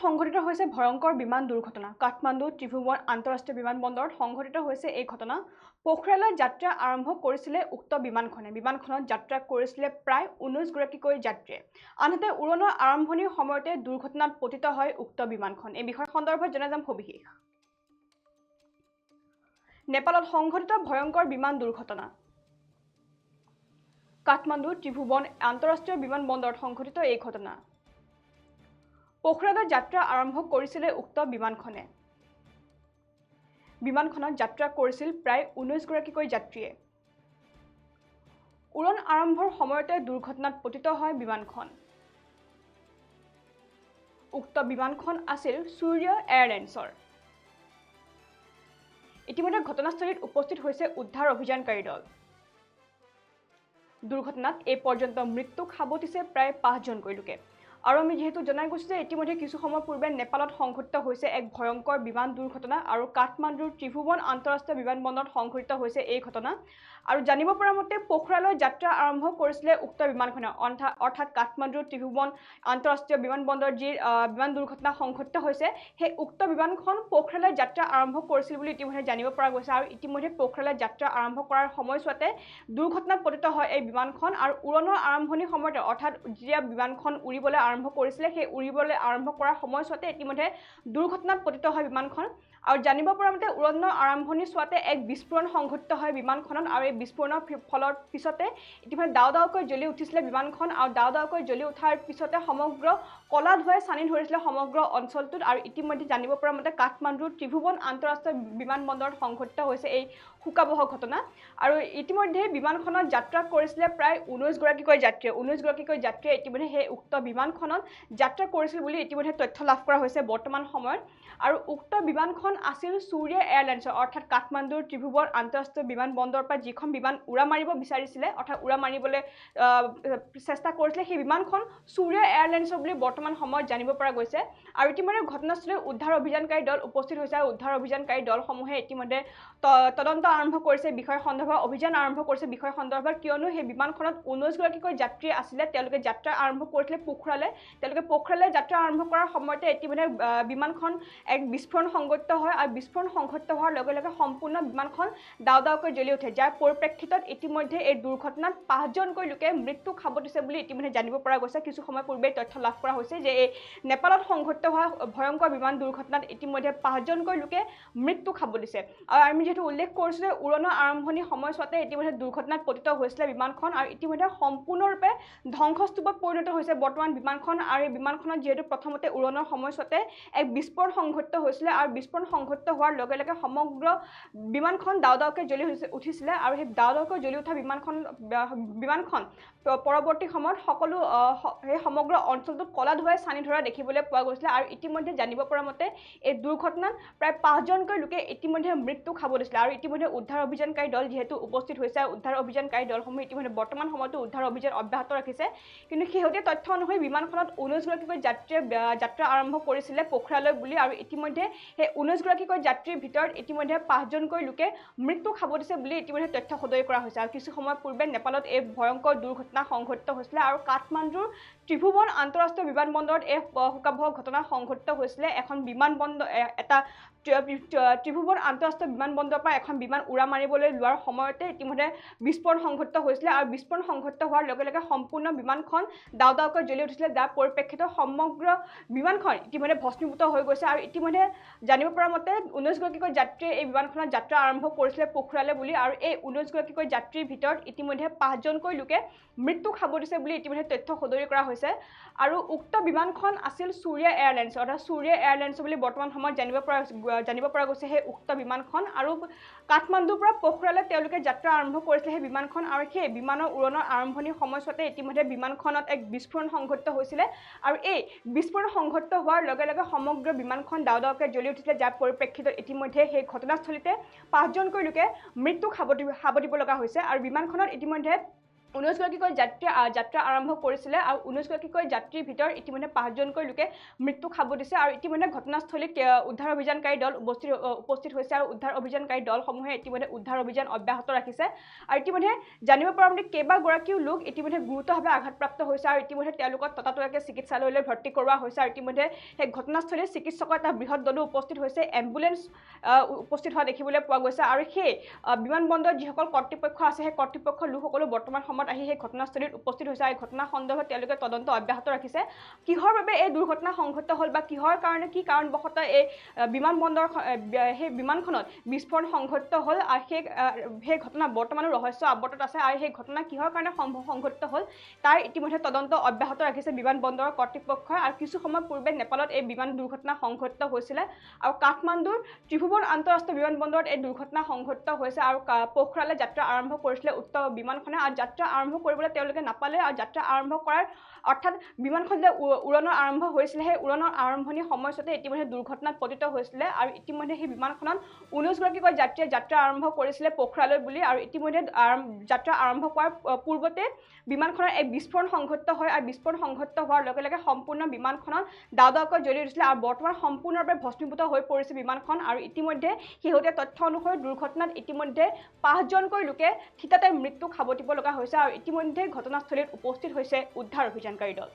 সংঘটিত হৈছে ভয়ংকৰ বিমান দুৰ্ঘটনা কাঠমাণ্ডু ত্ৰিভুৱন আন্তঃৰাষ্ট্ৰীয় বিমানবন্দৰত সংঘটিত হৈছে এই ঘটনা পোখৰালৈ যাত্ৰা আৰম্ভ কৰিছিলে উক্ত বিমানখনত যাত্ৰা কৰিছিলে প্ৰায় 19 গৰাকীকৈ যাত্ৰীয়ে আনহাতে উৰণৰ আৰম্ভণিৰ সময়তে দুৰ্ঘটনাত পতিত হয় উক্ত বিমানখন এই বিষয় সন্দৰ্ভত জনাযাম সবিশেষ নেপালত সংঘটিত ভয়ংকৰ বিমান দুৰ্ঘটনা কাঠমাণ্ডু ত্ৰিভুৱন আন্তঃৰাষ্ট্ৰীয় বিমানবন্দৰত সংঘটিত এই ঘটনা পোখৰালৈ যাত্ৰা আৰম্ভ কৰিছিলে উক্ত বিমানখনত যাত্ৰা কৰিছিল প্ৰায় 19 গৰাকীকৈ যাত্ৰীয়ে উৰণ আৰম্ভৰ সময়তে দুৰ্ঘটনাত পতিত হয় বিমানখন উক্ত বিমানখন আছিল সূৰ্য এয়াৰলাইন্সৰ ইতিমধ্যে ঘটনাস্থলীত উপস্থিত হৈছে উদ্ধাৰ অভিযানকাৰী দল দুৰ্ঘটনাত এই পৰ্যন্ত মৃত্যু সাবটিছে প্ৰায় 5 জনকৈ লোকে আৰু আমি যেহেতু জনাই গৈছো যে ইতিমধ্যে কিছু সময় পূৰ্বে নেপালত সংঘটিত হৈছে এক ভয়ংকৰ বিমান দুৰ্ঘটনা আৰু কাঠমাণ্ডুৰ ত্ৰিভুৱন আন্তঃৰাষ্ট্ৰীয় বিমানবন্দৰত সংঘটিত হৈছে এই ঘটনা আৰু জানিব পৰা মতে পোখৰালৈ যাত্ৰা আৰম্ভ কৰিছিলে উক্ত বিমানখনে অৰ্থাৎ কাঠমাণ্ডুৰ ত্ৰিভুৱন আন্তঃৰাষ্ট্ৰীয় বিমানবন্দৰত যি বিমান দুৰ্ঘটনা সংঘটিত হৈছে সেই উক্ত বিমানখন পোখৰালৈ যাত্ৰা আৰম্ভ কৰিছিল বুলি ইতিমধ্যে জানিব পৰা গৈছে আৰু ইতিমধ্যে পোখৰালৈ যাত্ৰা আৰম্ভ কৰাৰ সময়ছোৱাতে দুৰ্ঘটনাত পতিত হয় এই বিমানখন আৰু উৰণৰ আৰম্ভণিৰ সময়তে অৰ্থাৎ যেতিয়া বিমানখন উৰিবলৈ আৰম্ভ কৰিছিলে সেই উৰিবলৈ আৰম্ভ কৰাৰ সময়ছোৱাতে ইতিমধ্যে দুৰ্ঘটনাত পতিত হয় বিমানখন আৰু জানিব পৰা মতে উৰণৰ আৰম্ভণি সোৱাতে এক বিস্ফোৰণ সংঘটিত হয় বিমানখনত আৰু এই বিস্ফোৰণৰ ফলৰ পিছতে ইতিমধ্যে দাউকৈ জ্বলি উঠিছিলে বিমানখন আৰু দাউকৈ জ্বলি উঠাৰ পিছতে সমগ্ৰ কলা ধুৱাই চানি ধৰিছিলে সমগ্ৰ অঞ্চলটোত আৰু ইতিমধ্যে জানিব পৰা মতে কাঠমাণ্ডুৰ ত্ৰিভুৱন আন্তঃৰাষ্ট্ৰীয় বিমানবন্দৰত সংঘটিত হৈছে এই শোকাবহ ঘটনা আৰু ইতিমধ্যে বিমানখনত যাত্ৰা কৰিছিলে প্ৰায় 19 গৰাকীকৈ যাত্ৰীয়ে ইতিমধ্যে সেই উক্ত বিমানখনত যাত্ৰা কৰিছিল বুলি ইতিমধ্যে তথ্য লাভ কৰা হৈছে বৰ্তমান সময়ত আৰু উক্ত বিমানখন আছিল সূৰ্য এয়াৰলাইন্সৰ অৰ্থাৎ কাঠমাণ্ডুৰ ত্ৰিভুৱন আন্তঃৰাষ্ট্ৰীয় বিমানবন্দৰৰ পৰা যিখন বিমান উৰা মাৰিব বিচাৰিছিলে অৰ্থাৎ উৰা মাৰিবলৈ চেষ্টা কৰিছিলে সেই বিমানখন সূৰ্য এয়াৰলাইন্সৰ বুলি বৰ্তমান সময়ত জানিব পৰা গৈছে আৰু ইতিমধ্যে ঘটনাস্থলীত উদ্ধাৰ অভিযানকাৰী দল উপস্থিত হৈছে আৰু উদ্ধাৰ অভিযানকাৰী দলসমূহে ইতিমধ্যে তদন্ত আৰম্ভ কৰিছে বিষয় সন্দৰ্ভত অভিযান আৰম্ভ কৰিছে বিষয় সন্দৰ্ভত কিয়নো সেই বিমানখনত 19 গৰাকীকৈ যাত্ৰী আছিলে তেওঁলোকে যাত্ৰা আৰম্ভ কৰিছিলে পোখৰালৈ যাত্ৰা আৰম্ভ কৰাৰ সময়তে ইতিমধ্যে বিমানখন এক বিস্ফোৰণ সংঘটিত হয় আৰু বিস্ফোৰণ সংঘটিত হোৱাৰ লগে লগে সম্পূৰ্ণ বিমানখন দাউকৈ জ্বলি উঠে যাৰ পৰিপ্ৰেক্ষিতত ইতিমধ্যে এই দুৰ্ঘটনাত 5 জনকৈ লোকে মৃত্যু সাবটিছে বুলি ইতিমধ্যে জানিব পৰা গৈছে কিছু সময় পূৰ্বে তথ্য লাভ কৰা হৈছে যে এই নেপালত সংঘটিত হোৱা ভয়ংকৰ বিমান দুৰ্ঘটনাত ইতিমধ্যে 5 জনকৈ লোকে মৃত্যু সাবটিছে আৰু আমি যেহেতু উল্লেখ কৰিছো যে উৰণৰ আৰম্ভণি সময়ছোৱাতে ইতিমধ্যে দুৰ্ঘটনাত পতিত হৈছিলে বিমানখন আৰু ইতিমধ্যে সম্পূৰ্ণৰূপে ধ্বংসস্তূপত পৰিণত হৈছে বৰ্তমান বিমানখন আৰু এই বিমানখনত যেহেতু প্ৰথমতে উৰণৰ সময়ছোৱাতে এক বিস্ফোৰণ সংঘটিত হৈছিলে আৰু বিস্ফোৰণ সংঘটিত হোৱাৰ লগে লগে সমগ্ৰ বিমানখন দাউকৈ জ্বলি উঠিছিলে আৰু সেই দাউকৈ জ্বলি উঠা বিমানখন পৰৱৰ্তী সময়ত সকলো সেই সমগ্ৰ অঞ্চলটোত কলা ধুৱাই চানি ধৰা দেখিবলৈ পোৱা গৈছিলে আৰু ইতিমধ্যে জানিব পৰা মতে এই দুৰ্ঘটনাত প্ৰায় 5 জনকৈ লোকে ইতিমধ্যে মৃত্যু সাবটিছিলে আৰু ইতিমধ্যে উদ্ধাৰ অভিযানকাৰী দল যেহেতু উপস্থিত হৈছে উদ্ধাৰ অভিযানকাৰী দলসমূহ ইতিমধ্যে বৰ্তমান সময়তো উদ্ধাৰ অভিযান অব্যাহত ৰাখিছে কিন্তু শেহতীয়া তথ্য অনুসৰি বিমানখনত 19 গৰাকীকৈ যাত্ৰীয়ে যাত্ৰা আৰম্ভ কৰিছিলে পোখৰালৈ বুলি আৰু ইতিমধ্যে সেই 19 গৰাকীকৈ যাত্ৰীৰ ভিতৰত ইতিমধ্যে 5 জনকৈ লোকে মৃত্যু সাবটিছে বুলি ইতিমধ্যে তথ্য সদৰি কৰা হৈছে আৰু কিছু সময় পূৰ্বে নেপালত এই ভয়ংকৰ দুৰ্ঘটনা সংঘটিত হৈছিলে আৰু কাঠমাণ্ডুৰ ত্ৰিভুৱন আন্তঃৰাষ্ট্ৰীয় বিমানবন্দৰত এই শোকাবহ ঘটনা সংঘটিত হৈছিলে এখন বিমানবন্দৰ এটা ত্ৰিভুৱন আন্তঃৰাষ্ট্ৰীয় বিমানবন্দৰৰ পৰা এখন বিমান উৰা মাৰিবলৈ লোৱাৰ সময়তে ইতিমধ্যে বিস্ফোৰণ সংঘটিত হৈছিলে আৰু বিস্ফোৰণ সংঘটিত হোৱাৰ লগে লগে সম্পূৰ্ণ বিমানখন দাউকৈ জ্বলি উঠিছিলে যাৰ পৰিপ্ৰেক্ষিতত সমগ্ৰ বিমানখন ইতিমধ্যে ভস্মীভূত হৈ গৈছে আৰু ইতিমধ্যে জানিব পৰা মতে 19 গৰাকীকৈ যাত্ৰীয়ে এই বিমানখনত যাত্ৰা আৰম্ভ কৰিছিলে পোখৰালৈ বুলি আৰু এই 19 গৰাকীকৈ যাত্ৰীৰ ভিতৰত ইতিমধ্যে 5 জনকৈ লোকে মৃত্যু সাবটিছে বুলি ইতিমধ্যে তথ্য সদৰি কৰা হৈছে আৰু উক্ত বিমানখন আছিল সূৰ্য এয়াৰলাইন্স অৰ্থাৎ সূৰ্য এয়াৰলাইন্স বুলি বৰ্তমান সময়ত জানিব পৰা গৈছে সেই উক্ত বিমানখন আৰু কাঠমাণ্ডুৰ পৰা পোখৰালৈ তেওঁলোকে যাত্ৰা আৰম্ভ কৰিছিলে সেই বিমানখন আৰু সেই বিমানৰ উৰণৰ আৰম্ভণিৰ সময়ছোৱাতে ইতিমধ্যে বিমানখনত এক বিস্ফোৰণ সংঘটিত হৈছিলে আৰু এই বিস্ফোৰণ সংঘটিত হোৱাৰ লগে লগে সমগ্ৰ বিমানখন দাউকৈ জ্বলি উঠিছিলে যাৰ পৰিপ্ৰেক্ষিতত ইতিমধ্যে সেই ঘটনাস্থলীতে 5 জনকৈ লোকে মৃত্যু সাবটিব লগা হৈছে আৰু বিমানখনত ইতিমধ্যে 19গৰাকীকৈ যাত্ৰা আৰম্ভ কৰিছিলে আৰু 19গৰাকীকৈ যাত্ৰীৰ ভিতৰত ইতিমধ্যে 5জনকৈ লোকে মৃত্যুক সাৱট দিছে আৰু ইতিমধ্যে ঘটনাস্থলীত উদ্ধাৰ অভিযানকাৰী দল উপস্থিত হৈছে আৰু উদ্ধাৰ অভিযানকাৰী দলসমূহে ইতিমধ্যে উদ্ধাৰ অভিযান অব্যাহত ৰাখিছে আৰু ইতিমধ্যে জানিব পৰা মতে কেইবাগৰাকীও লোক ইতিমধ্যে গুৰুতৰভাৱে আঘাতপ্ৰাপ্ত হৈছে আৰু ইতিমধ্যে তেওঁলোকক ততাতৈয়াকৈ চিকিৎসালয়লৈ ভৰ্তি কৰোৱা হৈছে আৰু ইতিমধ্যে সেই ঘটনাস্থলীত চিকিৎসকৰ এটা বৃহৎ দলো উপস্থিত হৈছে এম্বুলেন্স উপস্থিত হোৱা দেখিবলৈ পোৱা গৈছে আৰু সেই বিমানবন্দৰত যিসকল কৰ্তৃপক্ষ আছে সেই কৰ্তৃপক্ষৰ লোকসকলো বৰ্তমান সময়ত আহি সেই ঘটনাস্থলীত উপস্থিত হৈছে আৰু ঘটনা সন্দৰ্ভত তেওঁলোকে তদন্ত অব্যাহত ৰাখিছে কিহৰ বাবে এই দুৰ্ঘটনা সংঘটিত হ'ল বা কিহৰ কাৰণে কি কাৰণবশতঃ এই বিমানবন্দৰ সেই বিমানখনত বিস্ফোৰণ সংঘটিত হ'ল আৰু সেই ঘটনা বৰ্তমানো ৰহস্য আৱৰ্তত আছে আৰু সেই ঘটনা কিহৰ কাৰণে সংঘটিত হ'ল তাৰ ইতিমধ্যে তদন্ত অব্যাহত ৰাখিছে বিমানবন্দৰৰ কৰ্তৃপক্ষই আৰু কিছু সময় পূৰ্বে নেপালত এই বিমান দুৰ্ঘটনা সংঘটিত হৈছিলে আৰু কাঠমাণ্ডুৰ ত্ৰিভুৱন আন্তঃৰাষ্ট্ৰীয় বিমানবন্দৰত এই দুৰ্ঘটনা সংঘটিত হৈছে আৰু পোখৰালে যাত্ৰা আৰম্ভ কৰিছিলে উক্ত বিমানখনে আৰু যাত্ৰা আৰম্ভ কৰিবলৈ তেওঁলোকে নাপালে আৰু যাত্ৰা আৰম্ভ কৰাৰ অৰ্থাৎ বিমানখন যে উৰণৰ আৰম্ভ হৈছিলে সেই উৰণৰ আৰম্ভণি সময়ছোৱাতে ইতিমধ্যে দুৰ্ঘটনাত পতিত হৈছিলে আৰু ইতিমধ্যে সেই বিমানখনত 19গৰাকীকৈ যাত্ৰীয়ে যাত্ৰা আৰম্ভ কৰিছিলে পোখৰালৈ বুলি আৰু ইতিমধ্যে যাত্ৰা আৰম্ভ কৰাৰ পূৰ্বতে বিমানখনৰ এক বিস্ফোৰণ সংঘটিত হয় আৰু বিস্ফোৰণ সংঘটিত হোৱাৰ লগে লগে সম্পূৰ্ণ বিমানখনত দাউদাউকৈ জ্বলি উঠিছিলে আৰু বৰ্তমান সম্পূৰ্ণৰূপে ভস্মীভূত হৈ পৰিছে বিমানখন আৰু ইতিমধ্যে শেহতীয়া তথ্য অনুসৰি দুৰ্ঘটনাত ইতিমধ্যে 5জনকৈ লোকে থিতাতে মৃত্যুক সাৱটিব লগা হৈছে আৰু ইতিমধ্যে ঘটনাস্থলীত উপস্থিত হৈছে উদ্ধাৰ অভিযানকাৰী দল